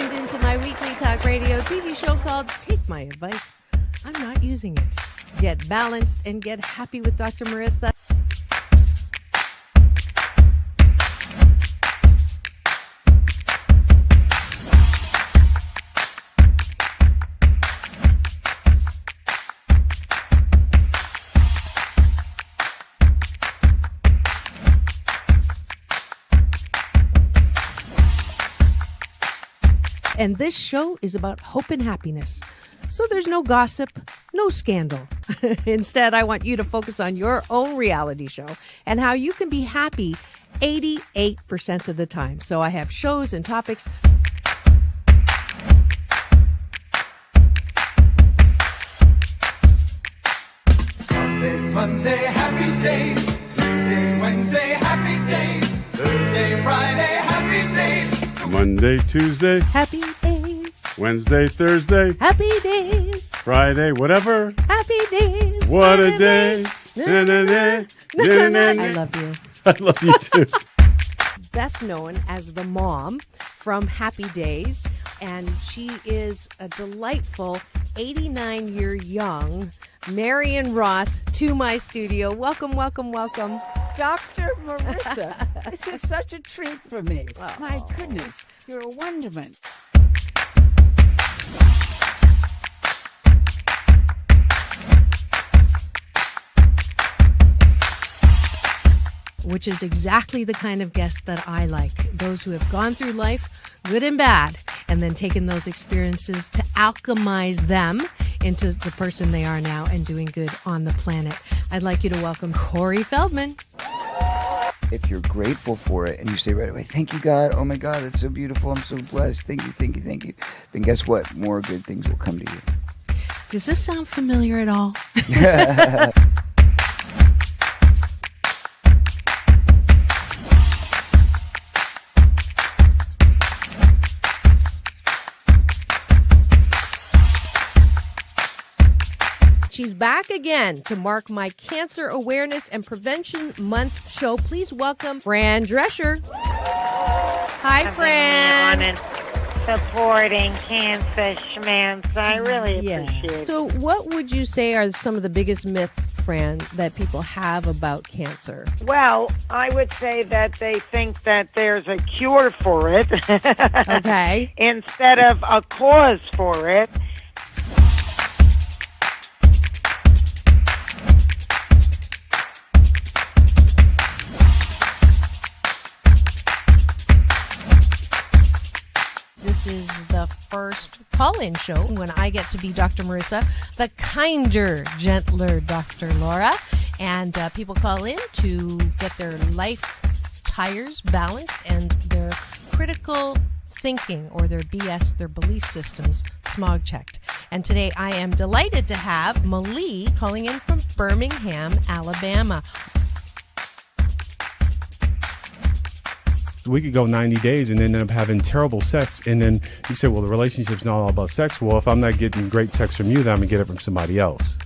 tuned into my weekly talk radio TV show called Take My Advice. I'm not using it. Get balanced and get happy with Dr. Marissa. And this show is about hope and happiness. So there's no gossip, no scandal. Instead, I want you to focus on your own reality show and how you can be happy 88% of the time. So I have shows and topics. Sunday, Monday, happy days. Tuesday, Wednesday, happy days. Thursday, Friday, happy days. Monday, Tuesday, Happy days. Wednesday, Thursday, Happy days. Friday, whatever. Happy days. What a day. Na, na, na, na, na, na. I love you. I love you too. Best known as the mom from Happy Days, and she is a delightful 89-year young Marion Ross to my studio. Welcome, welcome, welcome. Dr. Marissa, this is such a treat for me. Oh. My goodness, you're a wonderment. Which is exactly the kind of guest that I like. Those who have gone through life, good and bad, and then taken those experiences to alchemize them into the person they are now and doing good on the planet. I'd like you to welcome Corey Feldman. If you're grateful for it and you say right away, thank you, God. Oh, my God, it's so beautiful. I'm so blessed. Thank you, thank you, thank you. Then guess what? More good things will come to you. Does this sound familiar at all? She's back again to mark my Cancer Awareness and Prevention Month show. Please welcome Fran Drescher. Hi, Fran. On and supporting cancer schmance. I really appreciate it. So what would you say are some of the biggest myths, Fran, that people have about cancer? Well, I would say that they think that there's a cure for it. Okay. Instead of a cause for it. This is the first call-in show when I get to be Dr. Marissa, the kinder, gentler Dr. Laura. And people call in to get their life tires balanced and their critical thinking or their BS, their belief systems, smog checked. And today I am delighted to have Malie calling in from Birmingham, Alabama. We could go 90 days and end up having terrible sex. And then you say, well, the relationship's not all about sex. Well, if I'm not getting great sex from you, then I'm going to get it from somebody else.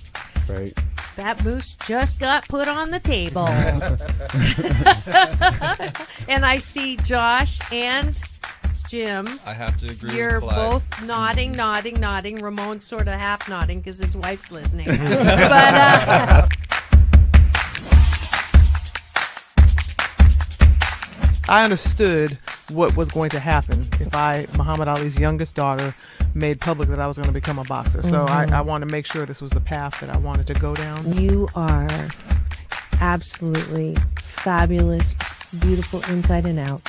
Right? That moose just got put on the table. And I see Josh and Jim. I have to agree You're with Clyde. both nodding. Ramon's sort of half nodding because his wife's listening. But I understood what was going to happen if Muhammad Ali's youngest daughter, made public that I was going to become a boxer. So I wanted to make sure this was the path that I wanted to go down. you are absolutely fabulous, beautiful inside and out.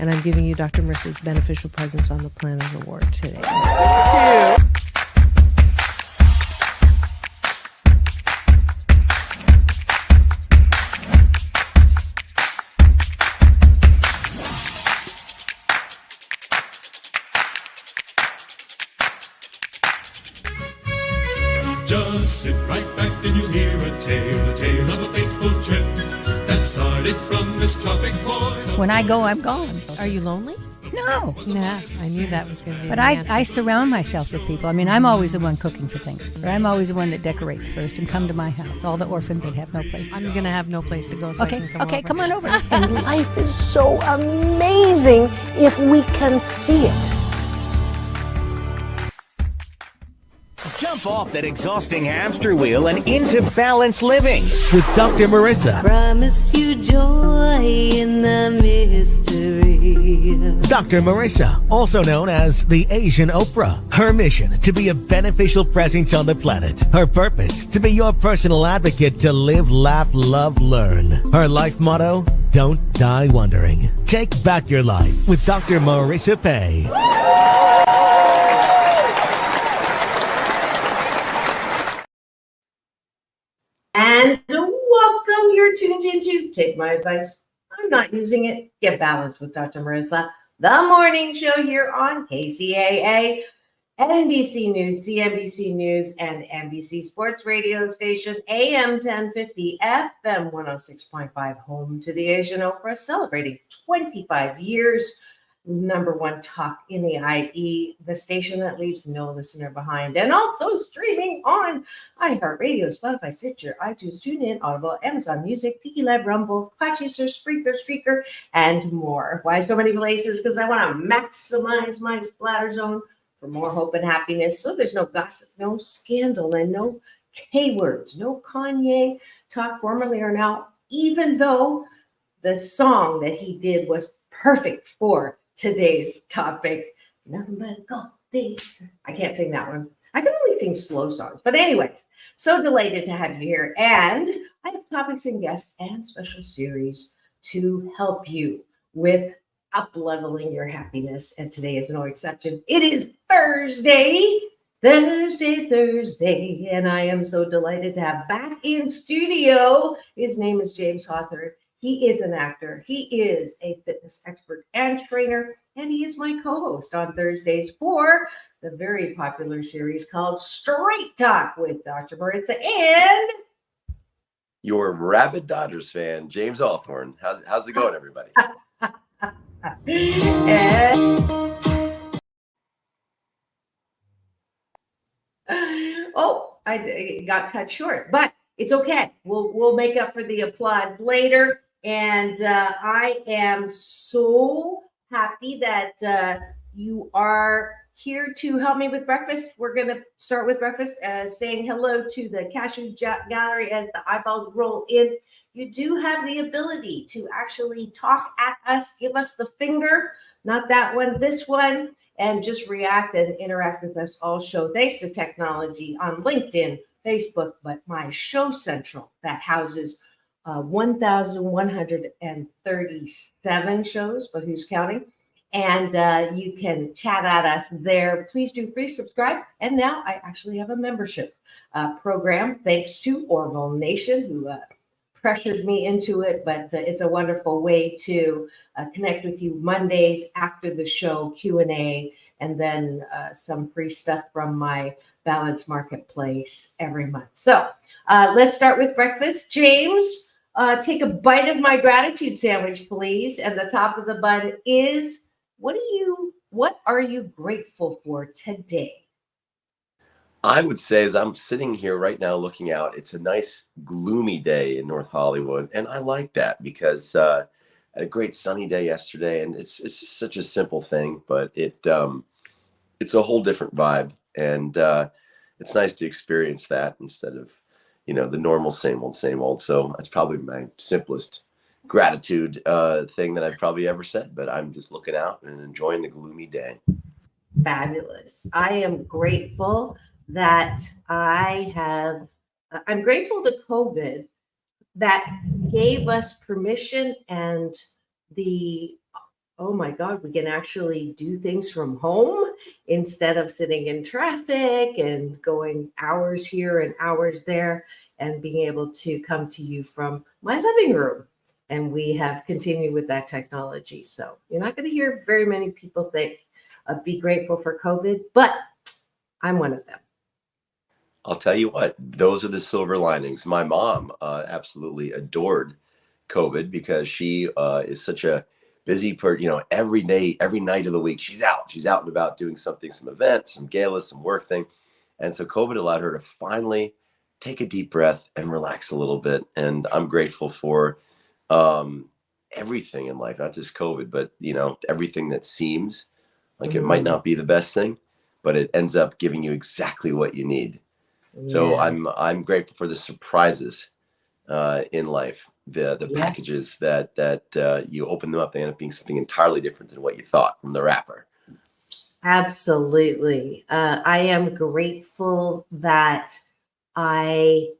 And I'm giving you Dr. Marissa's Beneficial Presence on the Planet Award today. Thank you. Just sit right back and you'll hear a tale of a fateful trip that started from this tropic point. When I go, I'm gone. Are you lonely? No. Nah, I knew that was going to be But the answer. I surround myself with people. I mean, I'm always the one cooking for things. But I'm always the one that decorates first and come to my house. All the orphans that have no place. I'm going to have no place to go, so I can come over. Come on over. And life is so amazing if we can see it. Jump off that exhausting hamster wheel and into balanced living with Dr. Marissa. Promise you joy in the mystery. Dr. Marissa, also known as the Asian Oprah. Her mission, to be a beneficial presence on the planet. Her purpose, to be your personal advocate to live, laugh, love, learn. Her life motto, don't die wondering. Take back your life with Dr. Marissa Pay. And welcome. You're tuned into Take My Advice. I'm not using it. Get balanced with Dr. Marissa, the morning show here on KCAA, NBC News, CNBC News, and NBC Sports Radio Station, AM 1050, FM 106.5, home to the Asian Oprah, celebrating 25 years. #1 talk in the IE, the station that leaves no listener behind, and also streaming on iHeartRadio, Spotify, Stitcher, iTunes, TuneIn, Audible, Amazon Music, Tiki Lab, Rumble, Podchaser, Spreaker, and more. Why so many places? Because I want to maximize my splatter zone for more hope and happiness. So there's no gossip, no scandal, and no K words, no Kanye talk formerly or now, even though the song that he did was perfect for today's topic. Nothing but a gold digger. I can't sing that one. I can only sing slow songs. But anyways, so delighted to have you here. And I have topics and guests and special series to help you with up-leveling your happiness. And today is no exception. It is Thursday. And I am so delighted to have back in studio. His name is James Hawthorn. He is an actor. He is a fitness expert and trainer, and he is my co-host on Thursdays for the very popular series called Straight Talk with Dr. Marissa and your rabid Dodgers fan, James Hawthorn. How's it going, everybody? I got cut short, but it's okay. We'll make up for the applause later. And I am so happy that you are here to help me with breakfast. We're going to start with breakfast, saying hello to the Cashew Gallery as the eyeballs roll in. You do have the ability to actually talk at us, give us the finger, not that one, this one, and just react and interact with us all show. Thanks to technology on LinkedIn, Facebook, but my Show Central that houses 1,137 shows, but who's counting? And you can chat at us there. Please do free subscribe. And now I actually have a membership program, thanks to Orville Nation, who pressured me into it. But it's a wonderful way to connect with you Mondays after the show, Q&A, and then some free stuff from my Balance Marketplace every month. So let's start with breakfast. James, take a bite of my gratitude sandwich, please. And the top of the bun is, what are you grateful for today? I would say, as I'm sitting here right now looking out, it's a nice gloomy day in North Hollywood. And I like that because I had a great sunny day yesterday, and it's just such a simple thing, but it's a whole different vibe. And it's nice to experience that instead of, the normal same old. So that's probably my simplest gratitude thing that I've probably ever said, but I'm just looking out and enjoying the gloomy day. Fabulous. I am grateful that I'm grateful to COVID that gave us permission and oh my God, we can actually do things from home instead of sitting in traffic and going hours here and hours there, and being able to come to you from my living room. And we have continued with that technology. So you're not going to hear very many people be grateful for COVID, but I'm one of them. I'll tell you what, those are the silver linings. My mom absolutely adored COVID because she is such a busy person, every day, every night of the week, she's out and about doing something, some events, some galas, some work thing. And so COVID allowed her to finally take a deep breath and relax a little bit. And I'm grateful for everything in life, not just COVID, but, everything that seems like it might not be the best thing, but it ends up giving you exactly what you need. So Yeah. I'm grateful for the surprises in life, the Yeah. packages that you open them up, they end up being something entirely different than what you thought from the wrapper. Absolutely. I am grateful that I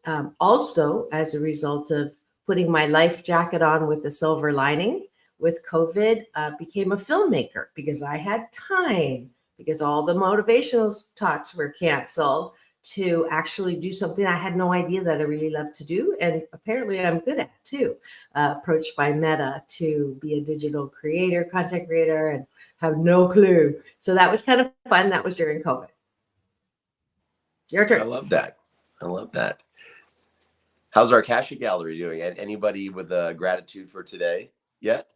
also, as a result of putting my life jacket on with the silver lining with COVID, became a filmmaker because I had time, because all the motivational talks were canceled, to actually do something I had no idea that I really love to do. And apparently I'm good at too. Approached by Meta to be a digital creator, content creator, and have no clue. So that was kind of fun. That was during COVID. Your turn. I love that. I love that. How's our Akashic Gallery doing? And anybody with a gratitude for today yet?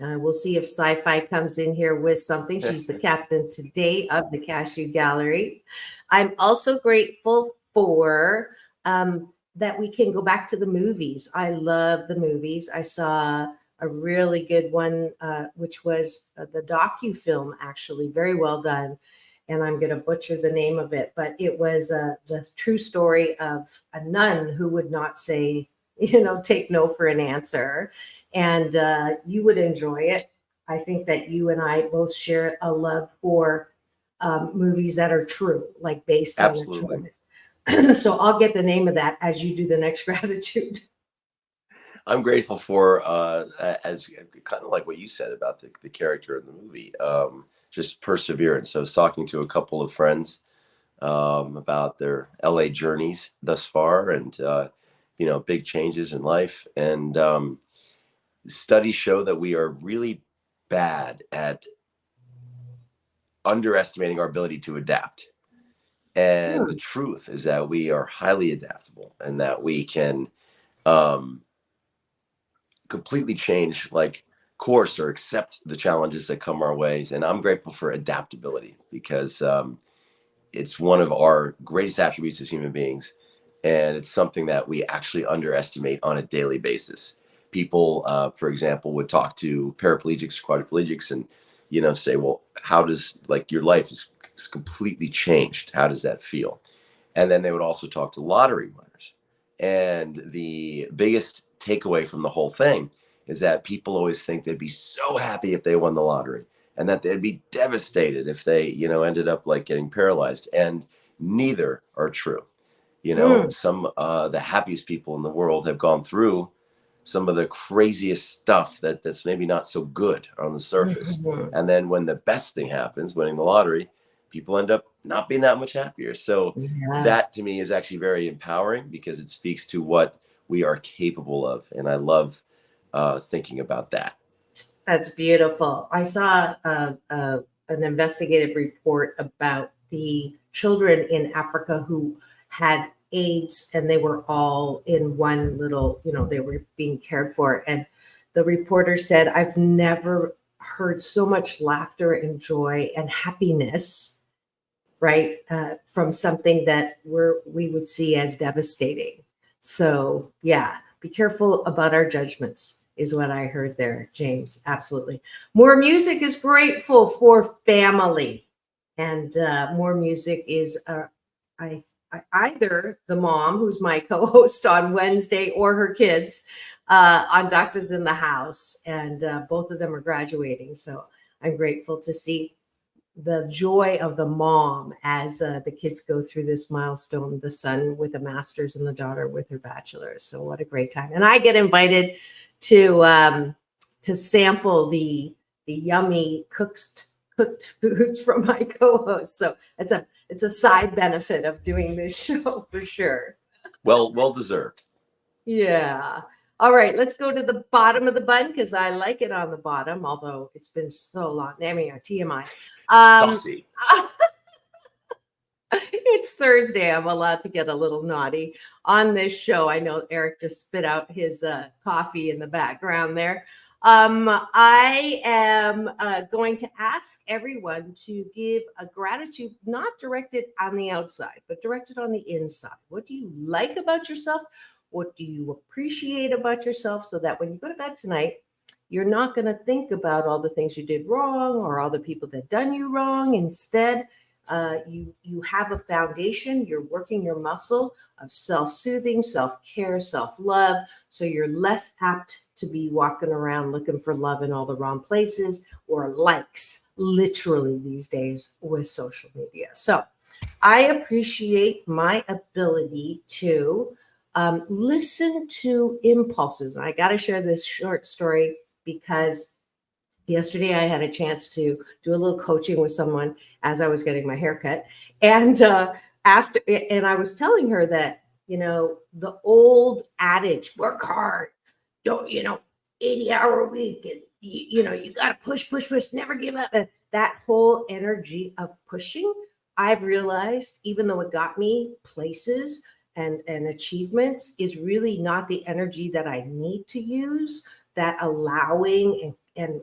We'll see if Sci-Fi comes in here with something. She's the captain today of the Cashew Gallery. I'm also grateful for that we can go back to the movies. I love the movies. I saw a really good one, which was the docu-film, actually, very well done. And I'm going to butcher the name of it, but it was the true story of a nun who would not say, take no for an answer. And you would enjoy it. I think that you and I both share a love for movies that are true, like based on a true. So I'll get the name of that as you do the next gratitude. I'm grateful for, as kind of like what you said about the character in the movie, just perseverance. I was talking to a couple of friends about their LA journeys thus far, and big changes in life. And studies show that we are really bad at underestimating our ability to adapt. And the truth is that we are highly adaptable, and that we can completely change course or accept the challenges that come our ways. And I'm grateful for adaptability, because it's one of our greatest attributes as human beings. And it's something that we actually underestimate on a daily basis. People, for example, would talk to paraplegics or quadriplegics and, say, well, how does your life is completely changed? How does that feel? And then they would also talk to lottery winners. And the biggest takeaway from the whole thing is that people always think they'd be so happy if they won the lottery, and that they'd be devastated if they, ended up getting paralyzed. And neither are true. Some the happiest people in the world have gone through some of the craziest stuff that's maybe not so good on the surface. And then when the best thing happens, winning the lottery, people end up not being that much happier. So that to me is actually very empowering, because it speaks to what we are capable of. And I love thinking about that. That's beautiful. I saw an investigative report about the children in Africa who had AIDS, and they were all in one little, they were being cared for. And the reporter said, I've never heard so much laughter and joy and happiness, right, from something that we would see as devastating. So yeah, be careful about our judgments is what I heard there, James. Absolutely. More music is grateful for family. And more music is either the mom, who's my co-host on Wednesday, or her kids on Doctors in the House. And both of them are graduating. So I'm grateful to see the joy of the mom as the kids go through this milestone, the son with a master's and the daughter with her bachelor's. So what a great time. And I get invited to sample the yummy cooked foods from my co-host. So it's a side benefit of doing this show for sure. Well deserved. Yeah. All right, let's go to the bottom of the bun, because I like it on the bottom, although it's been so long. I mean, TMI. Saucy. It's Thursday. I'm allowed to get a little naughty on this show. I know Eric just spit out his coffee in the background there. I am going to ask everyone to give a gratitude, not directed on the outside, but directed on the inside. What do you like about yourself? What do you appreciate about yourself, so that when you go to bed tonight, you're not going to think about all the things you did wrong or all the people that done you wrong. Instead, you have a foundation. You're working your muscle of self-soothing, self-care, self-love. So you're less apt to be walking around looking for love in all the wrong places or likes, literally these days with social media. So I appreciate my ability to listen to impulses. And I got to share this short story because yesterday I had a chance to do a little coaching with someone as I was getting my haircut. And I was telling her that, the old adage, work hard, don't, 80-hour week, and you got to push, never give up. That whole energy of pushing, I've realized, even though it got me places and achievements, is really not the energy that I need to use. That allowing and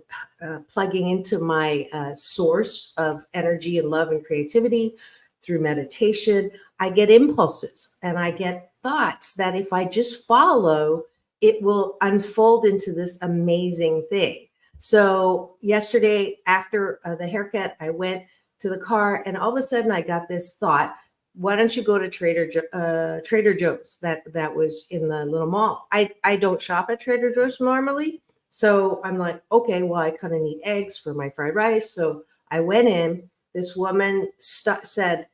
plugging into my source of energy and love and creativity through meditation, I get impulses and I get thoughts that if I just follow, it will unfold into this amazing thing. So yesterday after the haircut, I went to the car and all of a sudden I got this thought, why don't you go to Trader Joe's that was in the little mall? I don't shop at Trader Joe's normally. So I'm like, okay, well, I kind of need eggs for my fried rice. So I went in. This woman stops me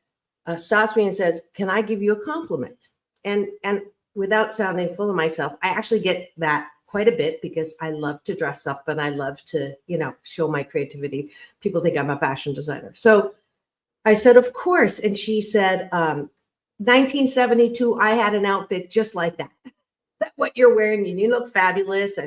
and says, can I give you a compliment? And without sounding full of myself, I actually get that quite a bit because I love to dress up and I love to, show my creativity. People think I'm a fashion designer. So I said, of course. And she said, 1972, I had an outfit just like that. What you're wearing, and you look fabulous.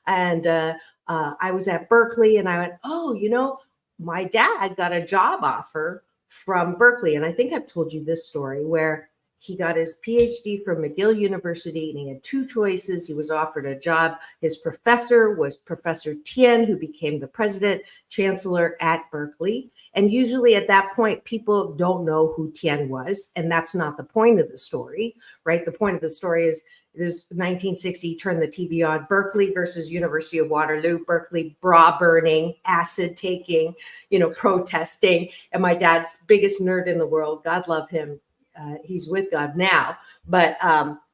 And I was at Berkeley and I went, oh, my dad got a job offer from Berkeley. And I think I've told you this story where he got his PhD from McGill University and he had two choices. He was offered a job. His professor was Professor Tien, who became the president chancellor at Berkeley. And usually at that point, people don't know who Tien was. And that's not the point of the story, right? The point of the story is there's 1960, turn the TV on, Berkeley versus University of Waterloo, Berkeley bra burning, acid taking, protesting. And my dad's biggest nerd in the world, God love him. He's with God now. But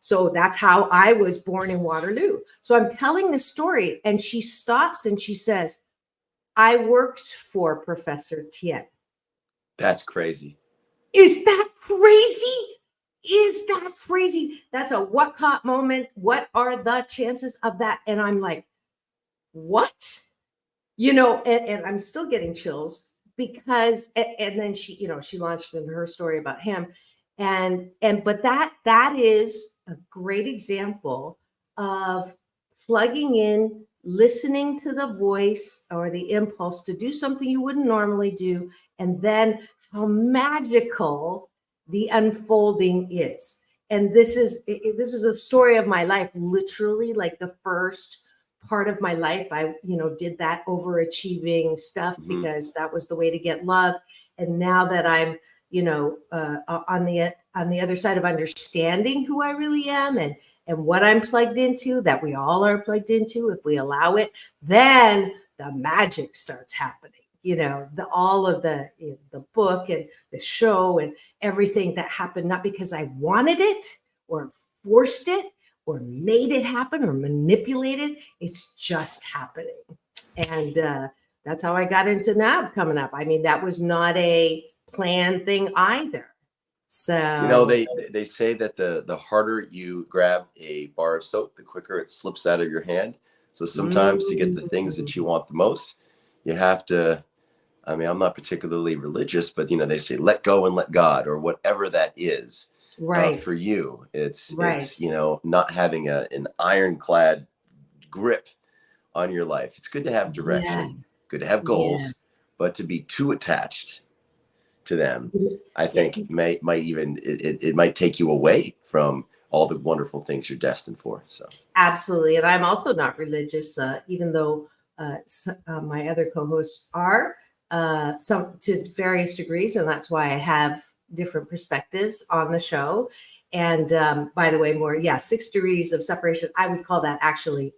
so that's how I was born in Waterloo. So I'm telling this story and she stops and she says, I worked for Professor Tien. That's crazy. Is that crazy? Is that crazy? That's a what caught moment. What are the chances of that? And I'm like, what? And I'm still getting chills because, and then she launched in her story about him. But that is a great example of plugging in, listening to the voice or the impulse to do something you wouldn't normally do, and then how magical the unfolding is. And this is a story of my life, literally like the first part of my life. I, did that overachieving stuff because that was the way to get love. And now that I'm, on the other side of understanding who I really am and what I'm plugged into, that we all are plugged into, if we allow it, then the magic starts happening. All of the book and the show and everything that happened, not because I wanted it or forced it or made it happen or manipulated. It's just happening. And that's how I got into NAB coming up. I mean, that was not a planned thing either. So they say that the harder you grab a bar of soap, the quicker it slips out of your hand. So sometimes to get the things that you want the most, you have to, I mean, I'm not particularly religious, but they say let go and let God, or whatever that is. Right. For you. It's not having an ironclad grip on your life. It's good to have direction, good to have goals, but to be too attached to them, I think might even it might take you away from all the wonderful things you're destined for. So absolutely. And I'm also not religious, even though my other co-hosts are, some to various degrees, and that's why I have different perspectives on the show. And by the way, 6 degrees of separation, I would call that actually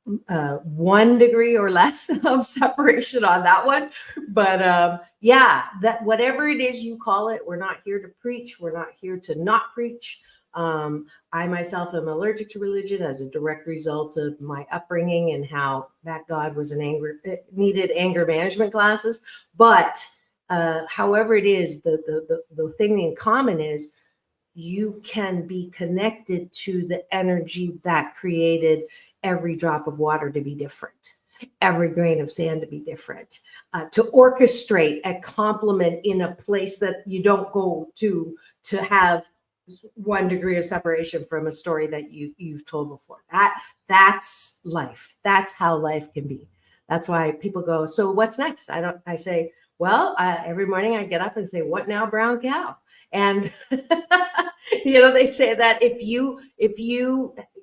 1 degree or less of separation on that one. But yeah, that whatever it is you call it, we're not here to preach. We're not here to not preach. I myself am allergic to religion as a direct result of my upbringing and how that God was needed anger management classes. But however it is, the thing in common is you can be connected to the energy that created every drop of water to be different, every grain of sand to be different, to orchestrate a compliment in a place that you don't go to have 1 degree of separation from a story that you've told before. That's life. That's how life can be. That's why people go, so what's next? I say, well, every morning I get up and say, what now, brown cow? And they say that if you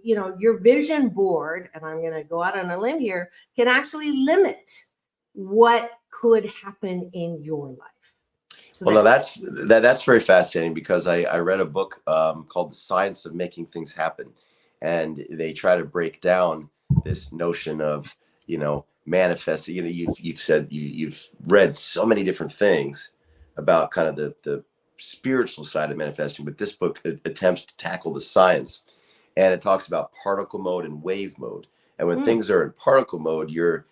your vision board, and I'm going to go out on a limb here, can actually limit what could happen in your life. So well, no, that's very fascinating, because I read a book called The Science of Making Things Happen, and they try to break down this notion of manifesting. You've said you've read so many different things about kind of the spiritual side of manifesting, but this book attempts to tackle the science, and it talks about particle mode and wave mode. And when things are in particle mode, you're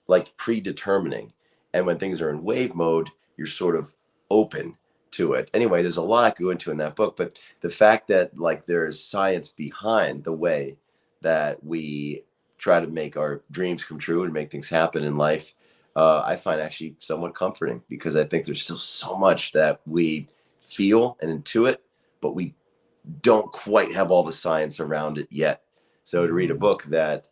like predetermining, and when things are in wave mode, you're sort of open to it. Anyway, there's a lot to go into in that book, but the fact that like there is science behind the way that we try to make our dreams come true and make things happen in life, I find actually somewhat comforting, because I think there's still so much that we feel and intuit, but we don't quite have all the science around it yet. So to read a book that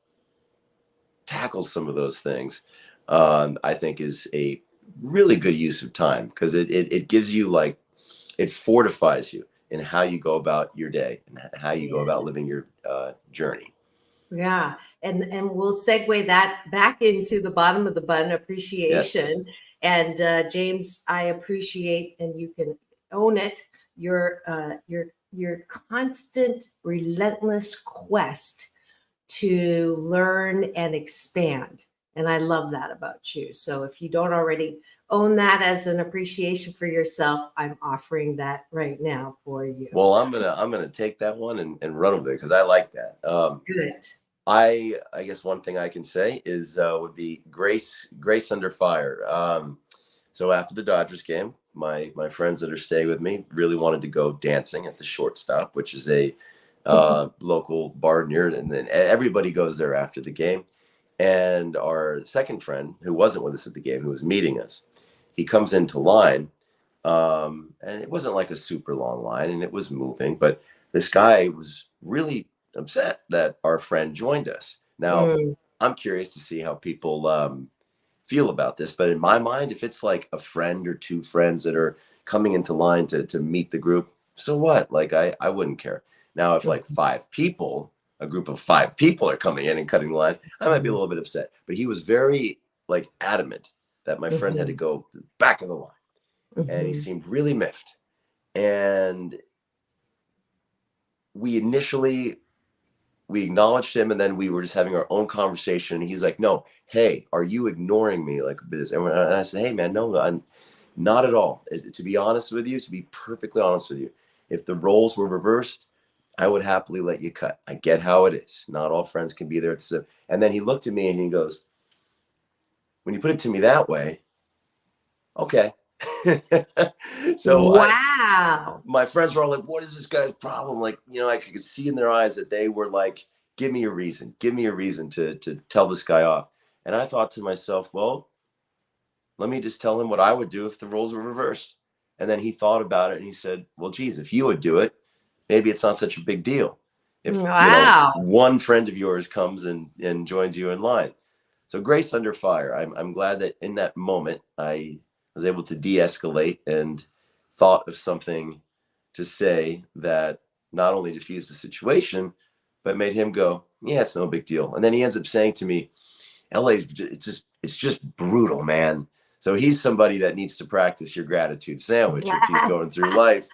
tackles some of those things, I think is a really good use of time, because it gives you it fortifies you in how you go about your day and how you go about living your journey. Yeah, and we'll segue that back into the bottom of the bun, appreciation. Yes. And James, I appreciate, and you can own it, your constant, relentless quest to learn and expand. And I love that about you. So if you don't already own that as an appreciation for yourself, I'm offering that right now for you. Well, I'm gonna take that one and run with it, because I like that. Good. I guess one thing I can say is would be grace under fire. So after the Dodgers game, my friends that are staying with me really wanted to go dancing at the Shortstop, which is a local bar near, and then everybody goes there after the game. And our second friend, who wasn't with us at the game, who was meeting us, he comes into line, and it wasn't like a super long line, and it was moving, but this guy was really upset that our friend joined us. Now, I'm curious to see how people feel about this, but in my mind, if it's like a friend or 2 friends that are coming into line to meet the group, so what? Like, I wouldn't care. Now, if like 5 people, a group of 5 people are coming in and cutting the line, I might be a little bit upset. But he was very adamant that my friend had to go back of the line, and he seemed really miffed. And we acknowledged him, and then we were just having our own conversation. And he's like, "No, hey, are you ignoring me like this?" And I said, "Hey, man, no, I'm not at all. To be honest with you, to be perfectly honest with you, if the roles were reversed, I would happily let you cut. I get how it is. Not all friends can be there." And then he looked at me and he goes, "When you put it to me that way, okay." So wow. My friends were all like, "What is this guy's problem?" I could see in their eyes that they were like, give me a reason to tell this guy off. And I thought to myself, well, let me just tell him what I would do if the roles were reversed. And then he thought about it and he said, well, geez, if you would do it, maybe it's not such a big deal. If one friend of yours comes and joins you in line. So grace under fire. I'm glad that in that moment I was able to de-escalate and thought of something to say that not only diffused the situation, but made him go, yeah, it's no big deal. And then he ends up saying to me, LA, it's just brutal, man. So he's somebody that needs to practice your gratitude sandwich if he's going through life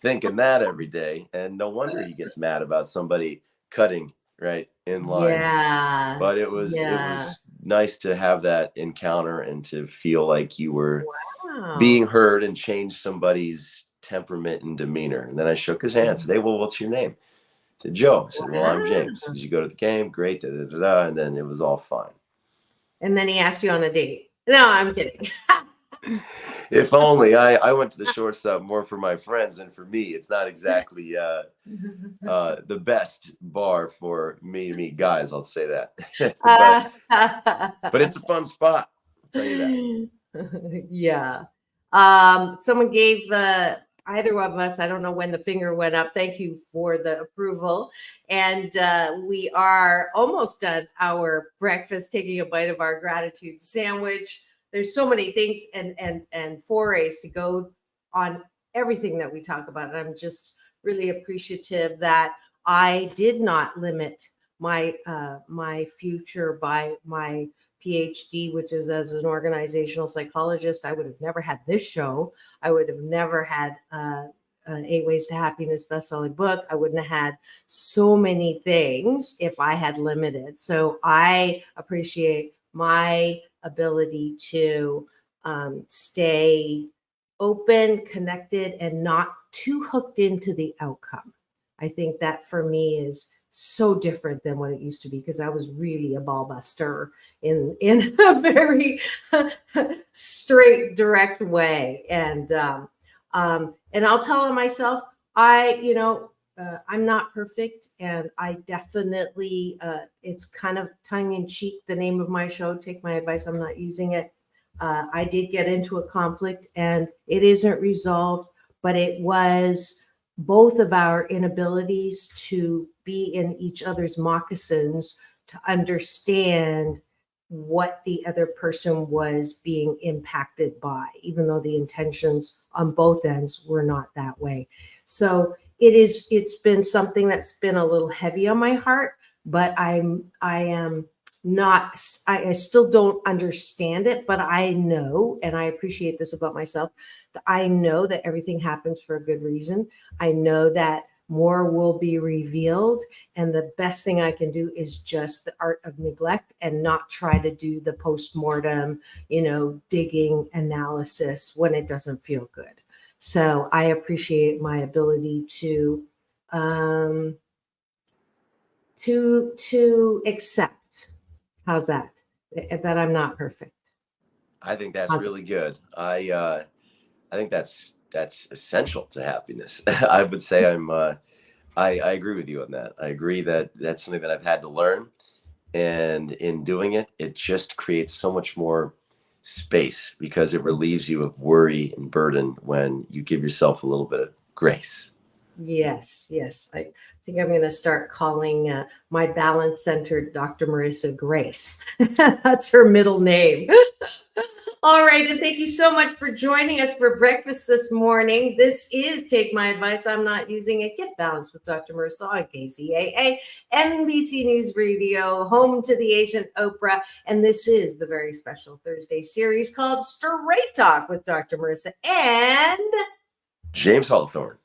thinking that every day. And no wonder he gets mad about somebody cutting right in line. Yeah. But it was nice to have that encounter and to feel like you were being heard and changed somebody's temperament and demeanor. And then I shook his hand, said, "Hey, well, what's your name?" I said, "Joe." I said, "Well, I'm James. Did you go to the game?" "Great." Da, da, da, da. And then it was all fine. And then he asked you on a date. No, I'm kidding. If only. I went to the shortstop more for my friends than for me. It's not exactly the best bar for me to meet guys, I'll say that. but it's a fun spot, I'll tell you that. Yeah. Someone gave either of us, I don't know when the finger went up. Thank you for the approval. And we are almost done our breakfast, taking a bite of our gratitude sandwich. There's so many things and forays to go on everything that we talk about. And I'm just really appreciative that I did not limit my my future by my PhD, which is as an organizational psychologist. I would have never had this show. I would have never had 8 Ways to Happiness bestselling book. I wouldn't have had so many things if I had limited. So I appreciate my ability to stay open, connected, and not too hooked into the outcome. I think that for me is so different than what it used to be, because I was really a ball buster in a very straight, direct way. And I'll tell myself, I'm not perfect, and I definitely, it's kind of tongue in cheek, the name of my show, Take My Advice, I'm Not Using It. I did get into a conflict and it isn't resolved, but it was both of our inabilities to be in each other's moccasins to understand what the other person was being impacted by, even though the intentions on both ends were not that way. So it's been something that's been a little heavy on my heart, but I still don't understand it, but I know, and I appreciate this about myself, that I know that everything happens for a good reason. I know that more will be revealed, and the best thing I can do is just the art of neglect and not try to do the postmortem, digging analysis when it doesn't feel good. So I appreciate my ability to accept. How's that? That I'm not perfect. I think that's really good. I think that's essential to happiness. I would say I agree with you on that. I agree that that's something that I've had to learn, and in doing it, it just creates so much more space because it relieves you of worry and burden when you give yourself a little bit of grace. Yes. I think I'm going to start calling my balance-centered Dr. Marissa Grace. That's her middle name. All right. And thank you so much for joining us for breakfast this morning. This is Take My Advice, I'm Not Using It. Get Balanced with Dr. Marissa on KCAA, NBC News Radio, home to the Asian Oprah. And this is the very special Thursday series called Straight Talk with Dr. Marissa and James Hawthorn.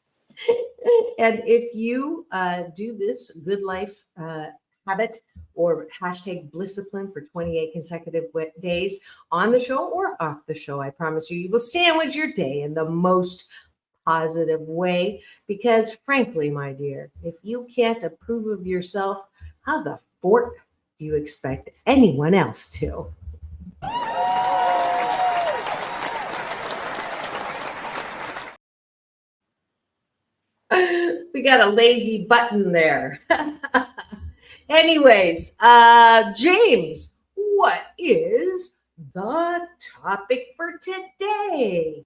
And if you do this good life habit or hashtag Blisscipline for 28 consecutive days on the show or off the show, I promise you will sandwich your day in the most positive way. Because frankly, my dear, if you can't approve of yourself, how the fork do you expect anyone else to? We got a lazy button there. Anyways, James, what is the topic for today?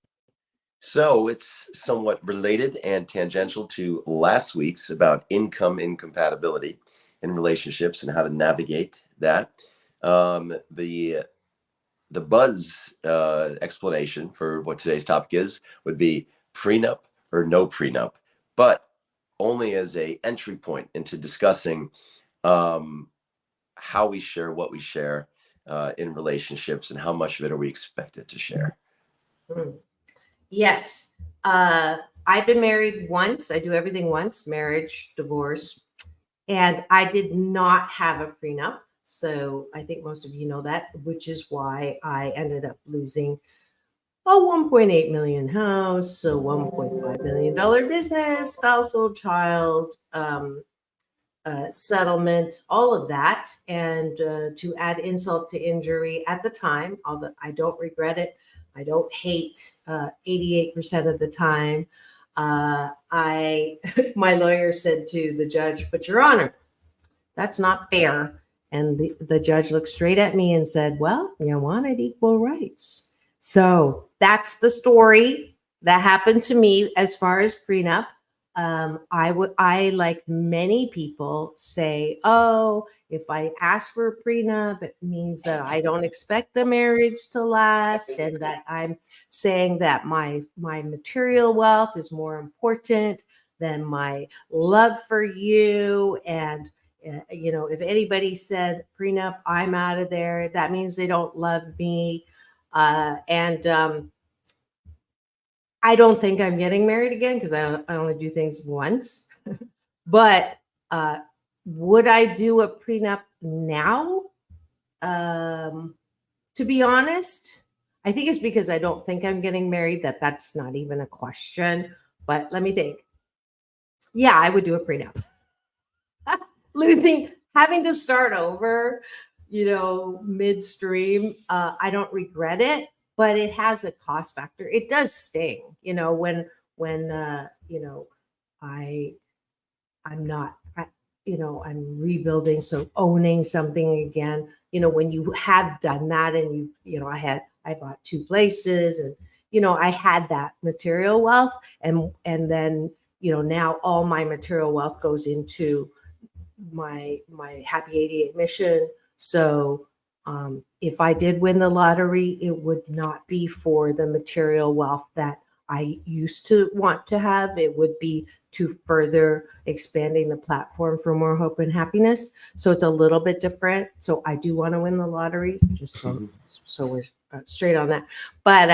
So it's somewhat related and tangential to last week's about income incompatibility in relationships and how to navigate that. The buzz explanation for what today's topic is would be prenup or no prenup, but only as a entry point into discussing how we share what we share in relationships and how much of it are we expected to share. Yes. I've been married once. I do everything once, marriage, divorce. And I did not have a prenup. So I think most of you know that, which is why I ended up losing a 1.8 million house, a $1.5 million business, spousal, child, settlement, all of that. And to add insult to injury at the time, although I don't regret it, I don't hate 88% of the time. My lawyer said to the judge, "But Your Honor, that's not fair." And the judge looked straight at me and said, "Well, you wanted equal rights." So that's the story that happened to me as far as prenup. I, like many people, say, "Oh, if I ask for a prenup, it means that I don't expect the marriage to last, and that I'm saying that my material wealth is more important than my love for you." And if anybody said prenup, I'm out of there, that means they don't love me. And I don't think I'm getting married again because I only do things once. But would I do a prenup now? To be honest, I think it's because I don't think I'm getting married that's not even a question. But let me think. Yeah, I would do a prenup. Having to start over, midstream, I don't regret it, but it has a cost factor. It does sting, when I'm not, I'm rebuilding. So owning something again, when you have done that and I bought 2 places and, I had that material wealth and then, now all my material wealth goes into my Happy 88 mission. So if I did win the lottery, it would not be for the material wealth that I used to want to have. It would be to further expanding the platform for more hope and happiness. So it's a little bit different. So I do want to win the lottery, just so we're straight on that. But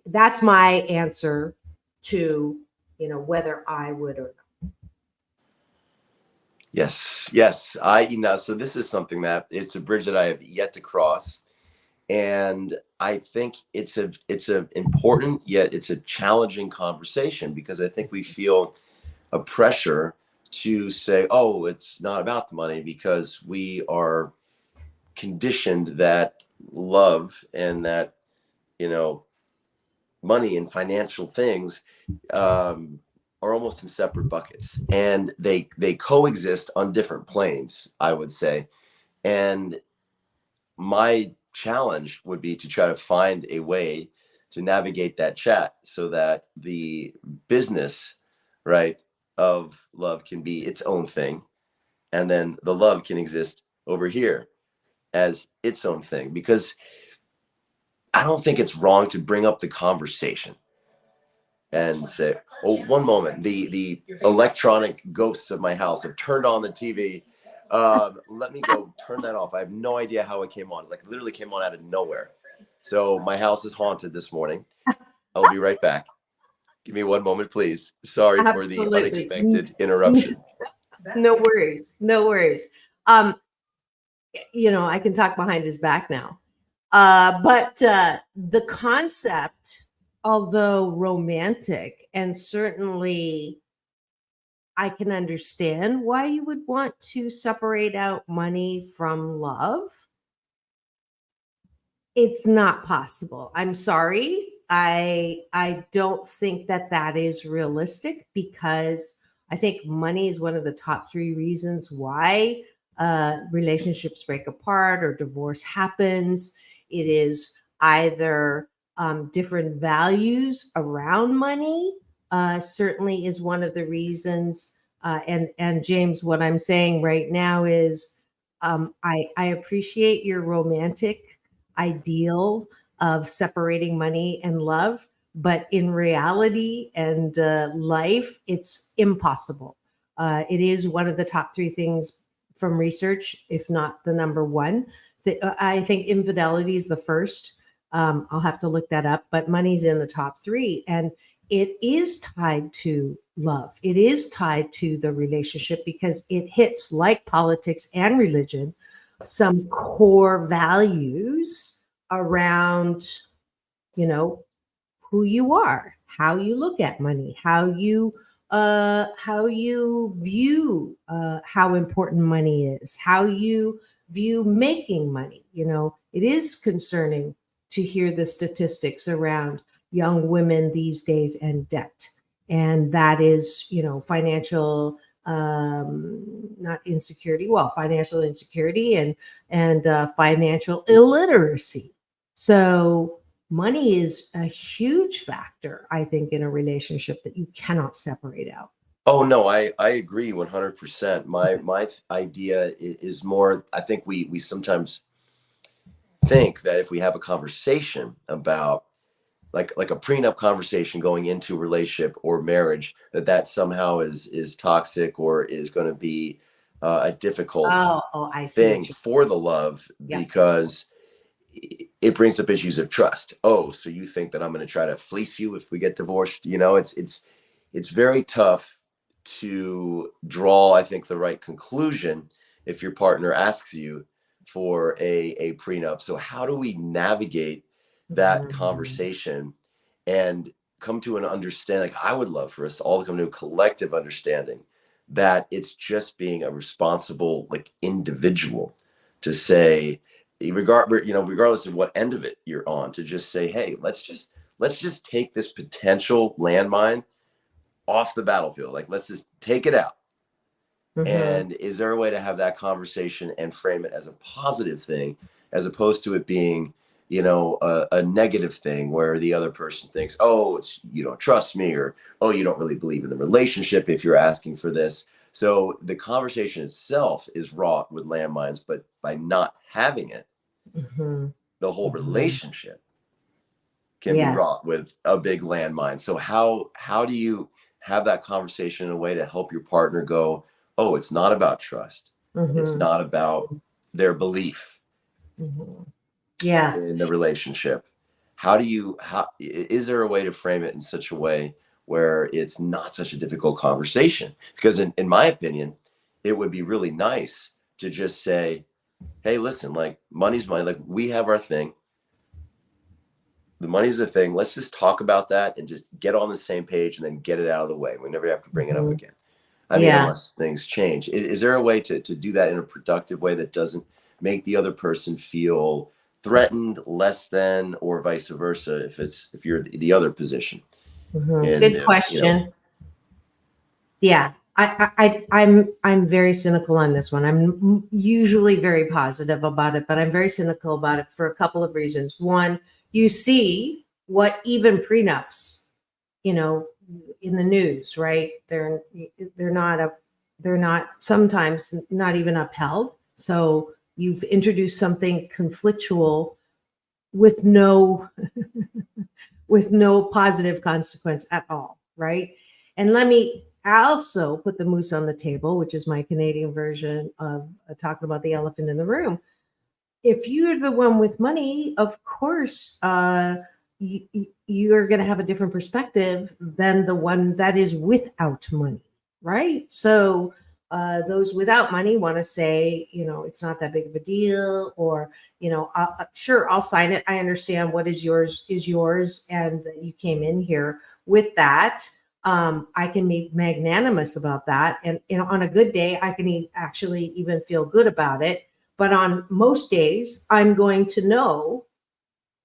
that's my answer to whether I would or not. Yes. So this is something that it's a bridge that I have yet to cross. And I think it's a important, yet it's a challenging conversation, because I think we feel a pressure to say, oh, it's not about the money, because we are conditioned that love and that, money and financial things are almost in separate buckets, and they coexist on different planes, I would say. And my challenge would be to try to find a way to navigate that chat so that the business, right, of love can be its own thing, and then the love can exist over here as its own thing, because I don't think it's wrong to bring up the conversation and say, "Oh, one moment, the electronic ghosts of my house have turned on the TV. Let me go turn that off." I have no idea how it came on. Like, literally came on out of nowhere. So my house is haunted this morning. I'll be right back. Give me one moment, please. Sorry for the unexpected interruption. No worries. I can talk behind his back now. But the concept, although romantic, and certainly I can understand why you would want to separate out money from love, it's not possible. I'm sorry. I don't think that is realistic, because I think money is one of the top 3 reasons why relationships break apart or divorce happens. It is either different values around money, certainly is one of the reasons. And James, what I'm saying right now is I appreciate your romantic ideal of separating money and love, but in reality and life, it's impossible. It is one of the top 3 things from research, if not the number 1. I think infidelity is the first. I'll have to look that up, but money's in the top 3, and it is tied to love. It is tied to the relationship because it hits, like politics and religion, some core values around, you know, who you are, how you look at money, how you view how important money is, how you view making money. You know, it is concerning to hear the statistics around young women these days and debt. And that is, you know, financial not insecurity, well, financial insecurity and financial illiteracy. So money is a huge factor, I think, in a relationship that you cannot separate out. Oh no, I agree 100%. My idea is more. I think we sometimes think that if we have a conversation about like a prenup conversation going into a relationship or marriage, that somehow is toxic or is going to be a difficult I see thing for the love, because it brings up issues of trust. Oh, so you think that I'm going to try to fleece you if we get divorced? You know, it's very tough to draw, I think, the right conclusion if your partner asks you for a prenup. So how do we navigate that conversation and come to an understanding? Like, I would love for us all to come to a collective understanding that it's just being a responsible, like, individual to say, regardless of what end of it you're on, to just say, hey, let's just take this potential landmine off the battlefield. Like, let's just take it out. And is there a way to have that conversation and frame it as a positive thing, as opposed to it being, a negative thing where the other person thinks, oh, it's, you don't trust me, or, oh, you don't really believe in the relationship if you're asking for this. So the conversation itself is wrought with landmines, but by not having it, the whole relationship can be wrought with a big landmine. So how do you have that conversation in a way to help your partner go, oh, it's not about trust. It's not about their belief in the relationship. How is there a way to frame it in such a way where it's not such a difficult conversation? Because in my opinion, it would be really nice to just say, hey, listen, like, money's money. Like, we have our thing. The money's a thing. Let's just talk about that and just get on the same page and then get it out of the way. We never have to bring it up again. I mean, unless things change. Is there a way to do that in a productive way that doesn't make the other person feel threatened, less than, or vice versa, if you're the other position? Good question. Yeah. I'm very cynical on this one. I'm usually very positive about it, but I'm very cynical about it for a couple of reasons. One, you see what even prenups, in the news, right? They're not sometimes not even upheld. So you've introduced something conflictual with no positive consequence at all, right? And let me also put the moose on the table, which is my Canadian version of talking about the elephant in the room. If you're the one with money, of course, you're going to have a different perspective than the one that is without money, right? So those without money want to say, it's not that big of a deal, or, sure, I'll sign it. I understand what is yours, and you came in here with that. I can be magnanimous about that. And on a good day, I can actually even feel good about it. But on most days, I'm going to know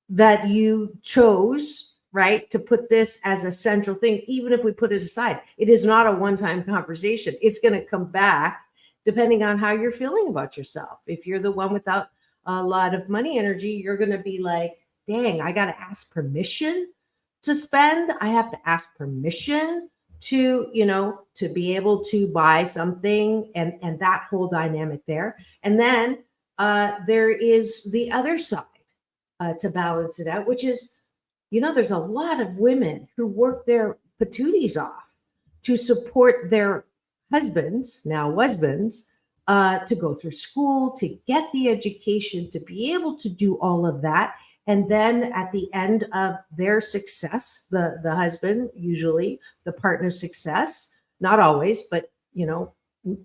that you chose, right, to put this as a central thing. Even if we put it aside, it is not a one-time conversation. It's going to come back depending on how you're feeling about yourself. If you're the one without a lot of money energy, you're going to be like, dang, I got to ask permission to spend. I have to ask permission to, to be able to buy something, and that whole dynamic there. And then there is the other side to balance it out, which is, there's a lot of women who work their patooties off to support their husbands, to go through school, to get the education, to be able to do all of that. And then at the end of their success, the husband, usually the partner's success, not always, but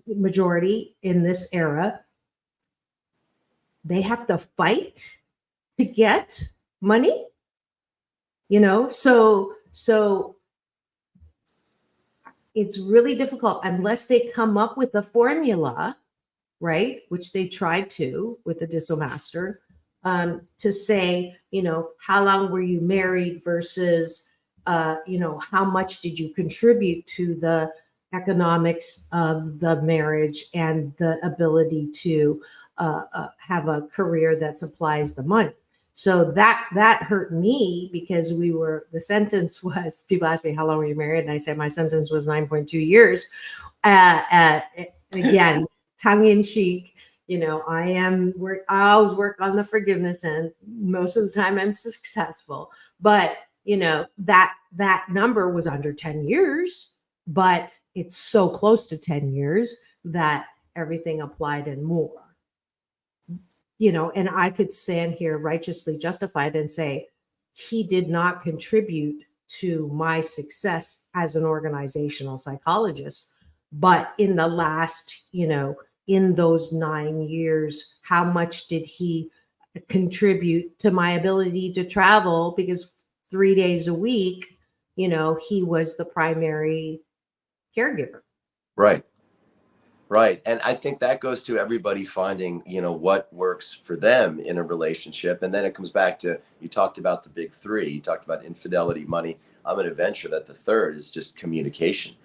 majority in this era, they have to fight to get money, so it's really difficult unless they come up with a formula, right? Which they tried to with the Dissomaster, to say, how long were you married versus, how much did you contribute to the economics of the marriage and the ability to have a career that supplies the money. So that hurt me because the sentence was, people ask me, how long were you married? And I said, my sentence was 9.2 years. Again, tongue in cheek, I always work on the forgiveness end. Most of the time I'm successful, but that number was under 10 years, but it's so close to 10 years that everything applied and more. And I could stand here righteously justified and say, he did not contribute to my success as an organizational psychologist. But in the last, in those 9 years, how much did he contribute to my ability to travel? Because 3 days a week, he was the primary caregiver. Right. Right. And I think that goes to everybody finding, what works for them in a relationship. And then it comes back to, you talked about the big three. You talked about infidelity, money. I'm going to venture that the third is just communication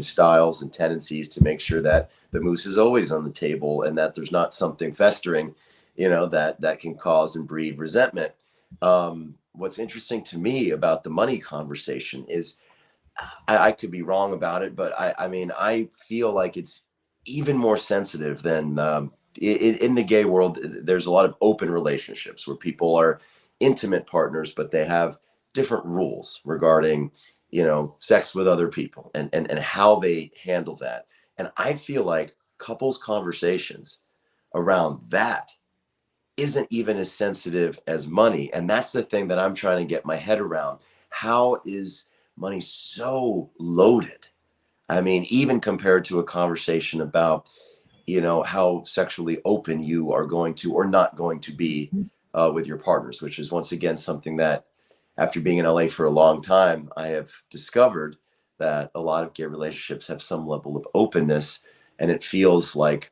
styles and tendencies to make sure that the moose is always on the table and that there's not something festering, that can cause and breed resentment. What's interesting to me about the money conversation is, I could be wrong about it, but I feel like it's even more sensitive than in the gay world. There's a lot of open relationships where people are intimate partners, but they have different rules regarding, sex with other people and how they handle that. And I feel like couples conversations around that isn't even as sensitive as money. And that's the thing that I'm trying to get my head around. How is money so loaded? I mean, even compared to a conversation about, how sexually open you are going to or not going to be with your partners, which is once again something that, after being in LA for a long time, I have discovered that a lot of gay relationships have some level of openness, and it feels like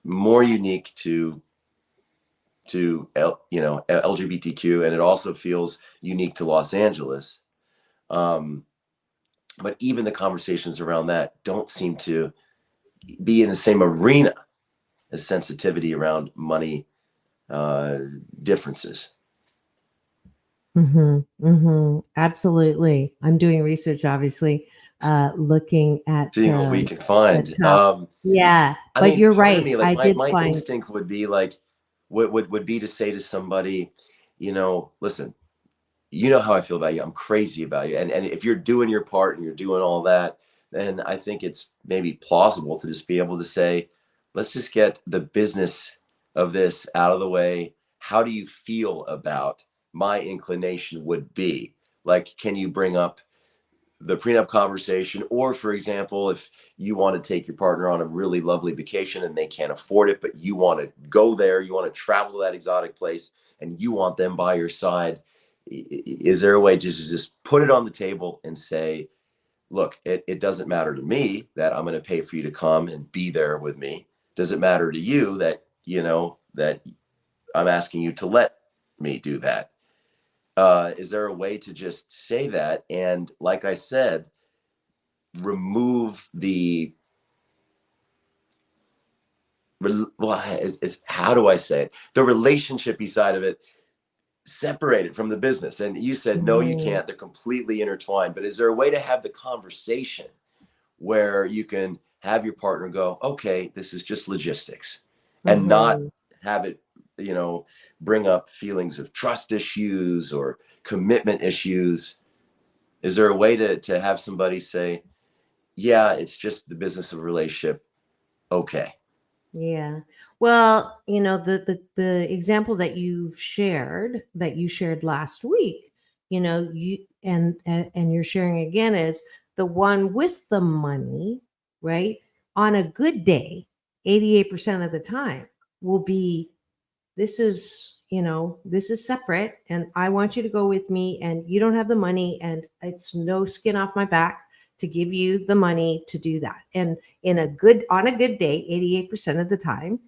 more unique to LGBTQ, and it also feels unique to Los Angeles. But even the conversations around that don't seem to be in the same arena as sensitivity around money differences. Absolutely. I'm doing research, obviously, looking at seeing what we can find. Yeah, but you're right. My instinct would be like, would be to say to somebody, listen, how I feel about you. I'm crazy about you. And if you're doing your part and you're doing all that, then I think it's maybe plausible to just be able to say, let's just get the business of this out of the way. How do you feel about my inclination would be? Like, can you bring up the prenup conversation? Or, for example, if you want to take your partner on a really lovely vacation and they can't afford it, but you want to go there, you want to travel to that exotic place, and you want them by your side, is there a way to just put it on the table and say, look, it doesn't matter to me that I'm going to pay for you to come and be there with me. Does it matter to you that, that I'm asking you to let me do that? Is there a way to just say that? And like I said, remove how do I say it? The relationship-y side of it, separate it from the business. And you said, no, you can't. They're completely intertwined. But is there a way to have the conversation where you can have your partner go, okay, this is just logistics, and not have it, bring up feelings of trust issues or commitment issues? Is there a way to have somebody say, yeah, it's just the business of a relationship? Okay. Yeah. Well, the example that you shared last week, you and you're sharing again is the one with the money, right? On a good day, 88% of the time will be, this is separate, and I want you to go with me, and you don't have the money, and it's no skin off my back to give you the money to do that. And on a good day, 88% of the time,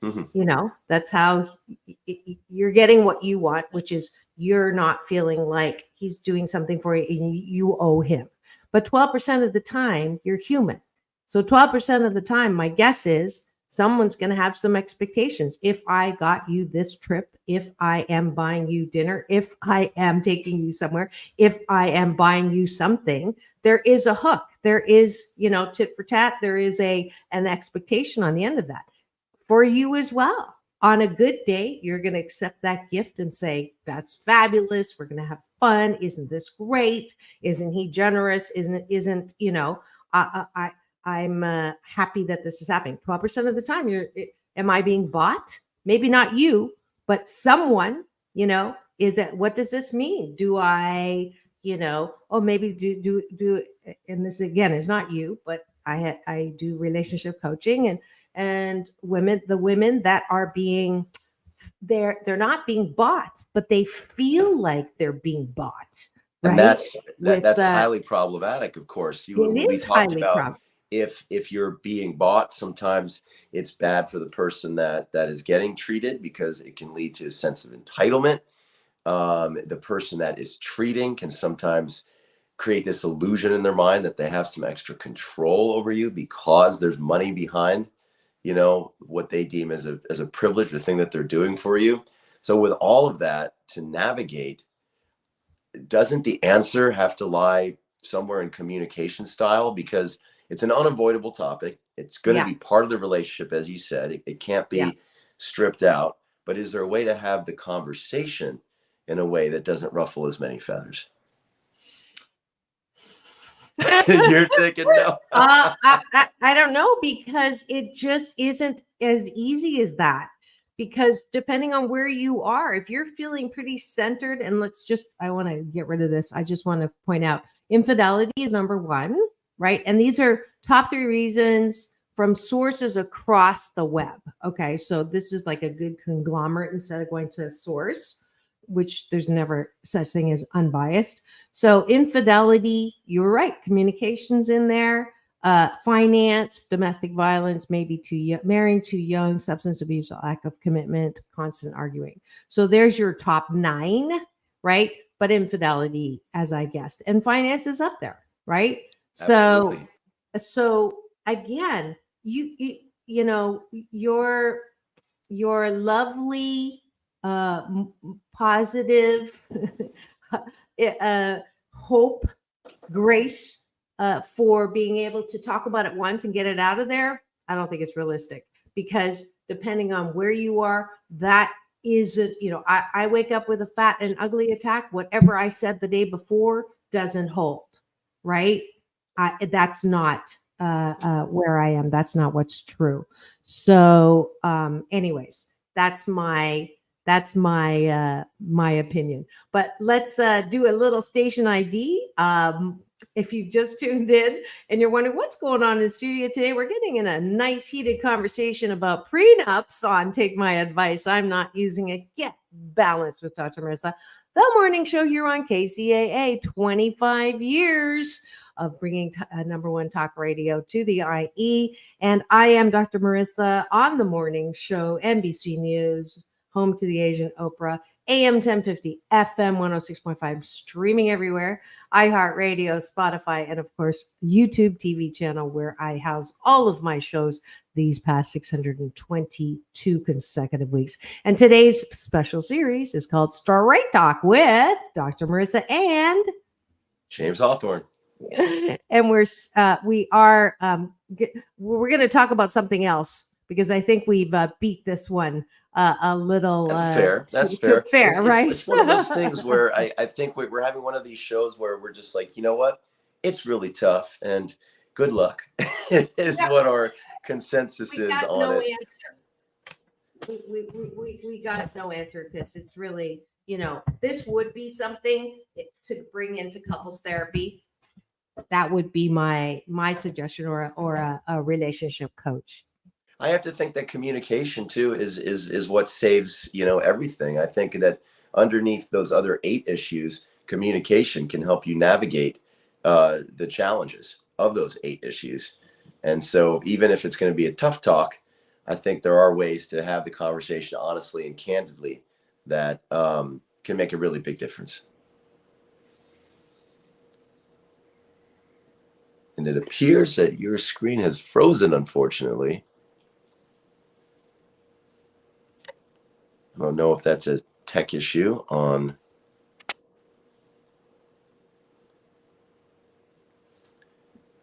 that's how you're getting what you want, which is you're not feeling like he's doing something for you and you owe him. But 12% of the time, you're human. So 12% of the time, my guess is someone's going to have some expectations. If I got you this trip, if I am buying you dinner, if I am taking you somewhere, if I am buying you something, there is a hook. There is, tit for tat. There is an expectation on the end of that for you as well. On a good day, you're going to accept that gift and say, that's fabulous. We're going to have fun. Isn't this great? Isn't he generous? I'm happy that this is happening. 12% of the time, am I being bought? Maybe not you, but someone, is it, what does this mean? Do I, maybe do, and this again is not you, but I do relationship coaching and the women that are being, they're not being bought, but they feel like they're being bought. And right? that's highly problematic, of course. We talked about if you're being bought, sometimes it's bad for the person that is getting treated because it can lead to a sense of entitlement. The person that is treating can sometimes create this illusion in their mind that they have some extra control over you because there's money behind, what they deem as a privilege, the thing that they're doing for you. So with all of that to navigate, doesn't the answer have to lie somewhere in communication style? Because it's an unavoidable topic. It's going to be part of the relationship, as you said. It can't be stripped out. But is there a way to have the conversation in a way that doesn't ruffle as many feathers? You're thinking no. I don't know, because it just isn't as easy as that. Because depending on where you are, if you're feeling pretty centered, and I want to get rid of this. I just want to point out infidelity is number one, right? And these are top 3 reasons from sources across the web. Okay. So this is like a good conglomerate instead of going to a source, which there's never such thing as unbiased. So infidelity, you're right. Communications in there. Finance, domestic violence, maybe marrying too young, substance abuse, lack of commitment, constant arguing. So there's your top 9, right? But infidelity, as I guessed, and finance is up there, right? Absolutely. So again, your lovely, positive hope, grace, for being able to talk about it once and get it out of there, I don't think it's realistic, because depending on where you are, that isn't, I wake up with a fat and ugly attack. Whatever I said the day before doesn't hold, right? That's not where I am. That's not what's true. So anyways, that's my opinion. But let's do a little station ID. If you've just tuned in and you're wondering what's going on in the studio today, we're getting in a nice heated conversation about prenups on Take My Advice. I'm not using it. Get balanced with Dr. Marissa, the morning show here on KCAA. 25 years of bringing number one talk radio to the IE. And I am Dr. Marissa on the morning show, NBC News, home to the Asian Oprah, AM 1050, FM 106.5, streaming everywhere, iHeartRadio, Spotify, and of course, YouTube TV channel, where I house all of my shows these past 622 consecutive weeks. And today's special series is called Straight Talk with Dr. Marissa and James Hawthorn. And we're going to talk about something else, because I think we've beat this one a little. That's fair. Right? It's one of those things where I think we're having one of these shows where we're just like, you know what? It's really tough, and good luck is what our consensus is on it. we got no answer because it's really, this would be something to bring into couples therapy. That would be my suggestion, or a relationship coach. I have to think that communication too is what saves, everything. I think that underneath those other 8 issues, communication can help you navigate the challenges of those 8 issues. And so even if it's going to be a tough talk, I think there are ways to have the conversation honestly and candidly that can make a really big difference. And it appears that your screen has frozen, unfortunately. I don't know if that's a tech issue on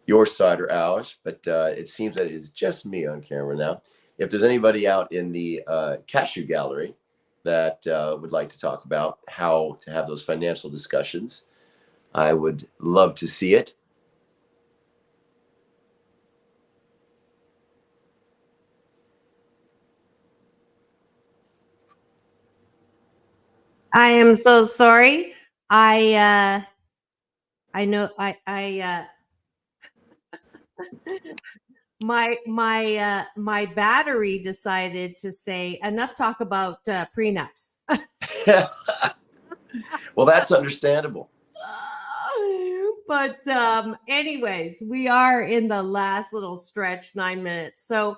your side or ours, but it seems that it is just me on camera now. If there's anybody out in the cashew gallery that would like to talk about how to have those financial discussions, I would love to see it. I am so sorry. I know my battery decided to say enough talk about prenups. Well, that's understandable. But anyways, we are in the last little stretch, 9 minutes. So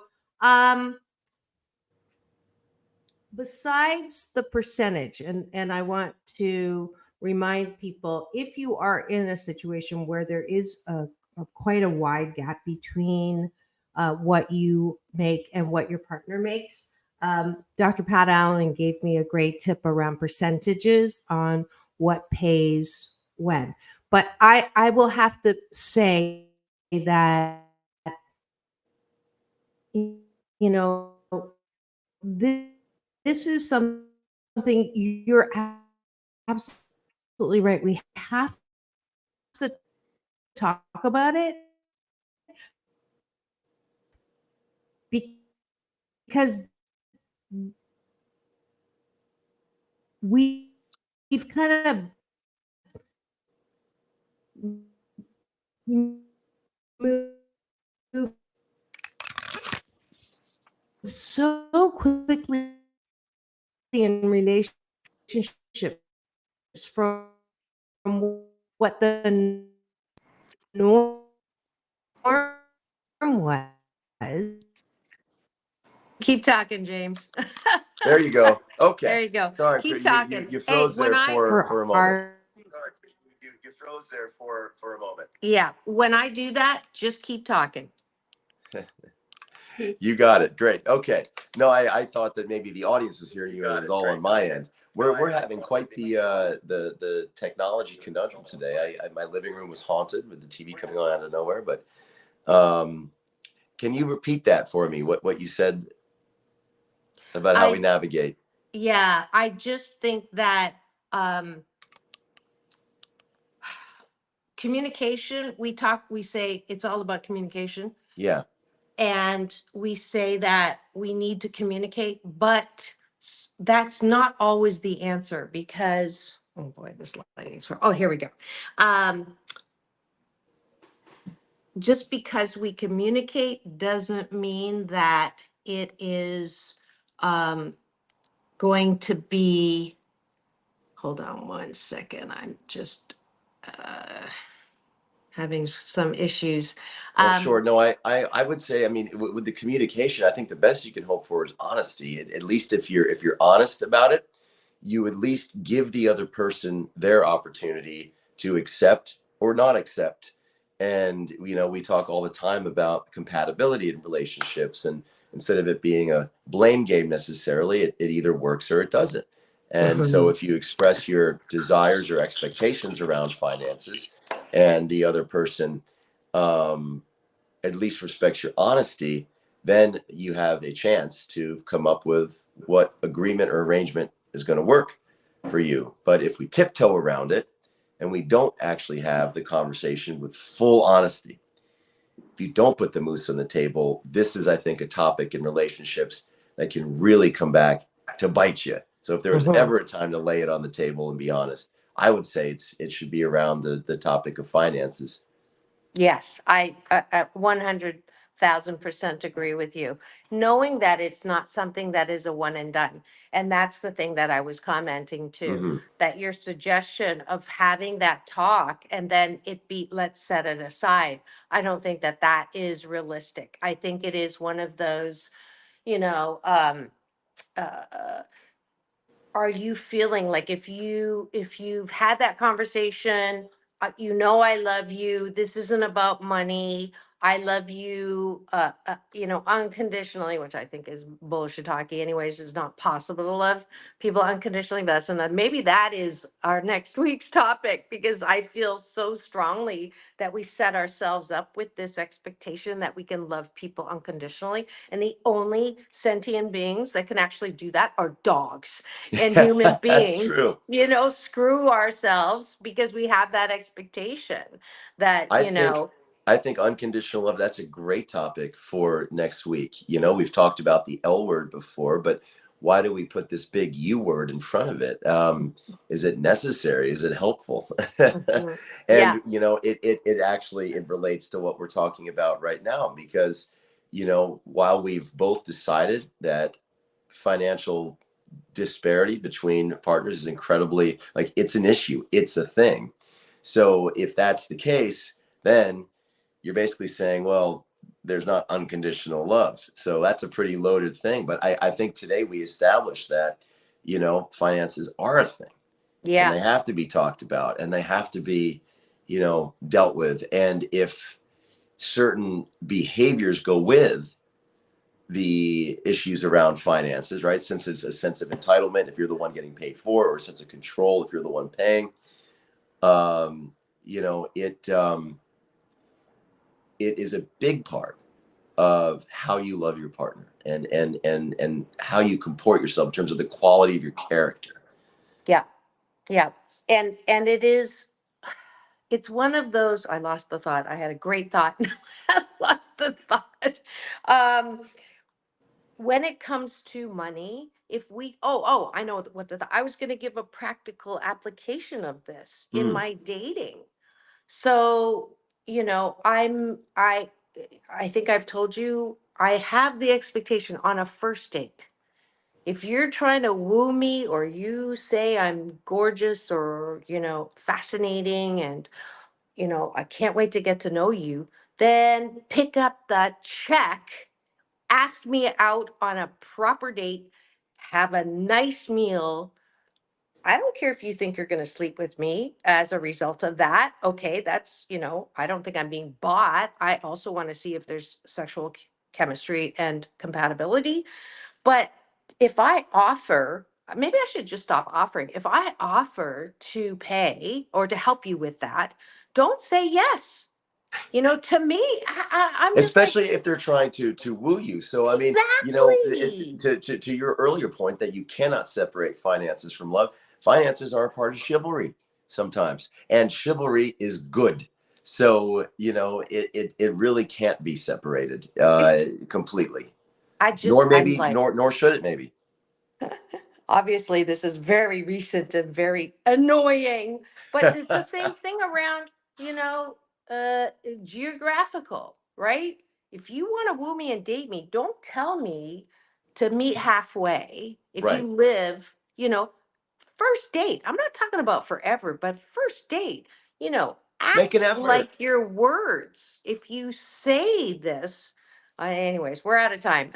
besides the percentage, and I want to remind people, if you are in a situation where there is quite a wide gap between what you make and what your partner makes, Dr. Pat Allen gave me a great tip around percentages on what pays when. But I will have to say that, this is something you're absolutely right. We have to talk about it because we've kind of moved so quickly in relationships from what the norm was. Keep talking, James. There you go. Okay. There you go. Sorry, Keep talking. You froze there for a moment. You froze there for a moment. Yeah. When I do that, just keep talking. You got it. Great. Okay. No, I thought that maybe the audience was hearing you. It was all on my end. We're having quite the technology conundrum today. My living room was haunted with the TV coming on out of nowhere. But can you repeat that for me? What you said about how we navigate? Yeah, I just think that communication. We say it's all about communication. Yeah. And we say that we need to communicate, but that's not always the answer because, oh boy, this lighting's for, oh, here we go. Just because we communicate doesn't mean that it is going to be, hold on one second, I'm just having some issues. Sure. No, I would say, I mean, with the communication, I think the best you can hope for is honesty. At least if you're honest about it, you at least give the other person their opportunity to accept or not accept. And, we talk all the time about compatibility in relationships, and instead of it being a blame game necessarily, it either works or it doesn't. And so if you express your desires or expectations around finances and the other person at least respects your honesty, then you have a chance to come up with what agreement or arrangement is going to work for you. But if we tiptoe around it and we don't actually have the conversation with full honesty, if you don't put the moose on the table, this is, I think, a topic in relationships that can really come back to bite you. So if there was Mhm. ever a time to lay it on the table and be honest, I would say it should be around the topic of finances. Yes, I 100,000% agree with you. Knowing that it's not something that is a one and done. And that's the thing that I was commenting to, Hmm. that your suggestion of having that talk and then it be, let's set it aside. I don't think that that is realistic. I think it is one of those, you know, uh, are you feeling like if you've had that conversation, you know, I love you, this isn't about money, I love you, you know, unconditionally, which I think is bullshit talky anyways. It's not possible to love people unconditionally, but that's, and maybe that is our next week's topic, because I feel so strongly that we set ourselves up with this expectation that we can love people unconditionally, and the only sentient beings that can actually do that are dogs and human That's beings, true. you know, screw ourselves because we have that expectation that, I you think know, I think unconditional love, that's a great topic for next week. You know, we've talked about the L word before, but why do we put this big U word in front of it? Is it necessary? Is it helpful? mhm. Yeah, And you know, it actually it relates to what we're talking about right now, because you know, while we've both decided that financial disparity between partners is incredibly, like, it's an issue, it's a thing. So if that's the case, then you're basically saying, well, there's not unconditional love. So that's a pretty loaded thing. But I think today we established that, you know, finances are a thing, and yeah. they have to be talked about, and they have to be, you know, dealt with. And if certain behaviors go with the issues around finances, right? Since it's a sense of entitlement, if you're the one getting paid for, or a sense of control, if you're the one paying, um, you know, it is a big part of how you love your partner, and how you comport yourself in terms of the quality of your character. Yeah, yeah. And it is, it's one of those, I lost the thought. I had a great thought. I lost the thought. Um, when it comes to money, if we, I know what I was going to give a practical application of this in Mm, my dating. So, you know, I think I've told you, I have the expectation on a first date. If you're trying to woo me, or you say I'm gorgeous, or, you know, fascinating, and, you know, I can't wait to get to know you, then pick up that check, ask me out on a proper date, have a nice meal. I don't care if you think you're going to sleep with me as a result of that. Okay, that's, you know, I don't think I'm being bought. I also want to see if there's sexual chemistry and compatibility. But if I offer, maybe I should just stop offering. If I offer to pay or to help you with that, don't say yes. You know, to me, I'm just like, especially if they're trying to woo you. So I mean, you know, exactly. to your earlier point that you cannot separate finances from love. Finances are a part of chivalry sometimes, and chivalry is good. So you know, it really can't be separated completely. Nor I'm maybe, like, nor should it maybe. obviously, this is very recent and very annoying, but it's the same thing around, you know, geographical, right? If you want to woo me and date me, don't tell me to meet halfway. If you Right. live, you know, first date, I'm not talking about forever, but first date, you know, Make an act effort. like your words. If you say this, anyways, we're out of time.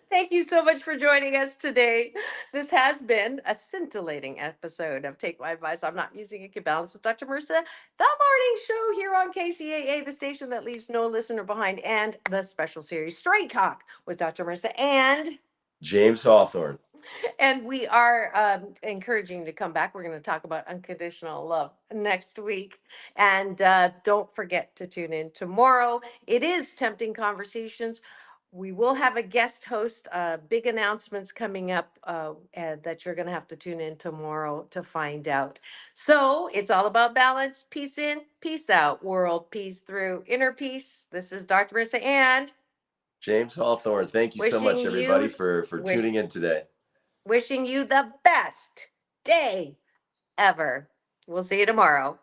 Thank you so much for joining us today. This has been a scintillating episode of Take My Advice, I'm Not Using It, Get Balance with Dr. Marissa, the morning show here on KCAA, the station that leaves no listener behind, and the special series Straight Talk with Dr. Marissa James Hawthorn. and we are encouraging you to come back. We're going to talk about unconditional love next week. And don't forget to tune in tomorrow. It is Tempting Conversations. We will have a guest host, big announcements coming up and that you're going to have to tune in tomorrow to find out. So it's all about balance, peace in, peace out, world peace through inner peace. This is Dr. Marissa and James Hawthorn, thank you so much, Wishing everybody, you- for wish- tuning in today. Wishing you the best day ever. We'll see you tomorrow.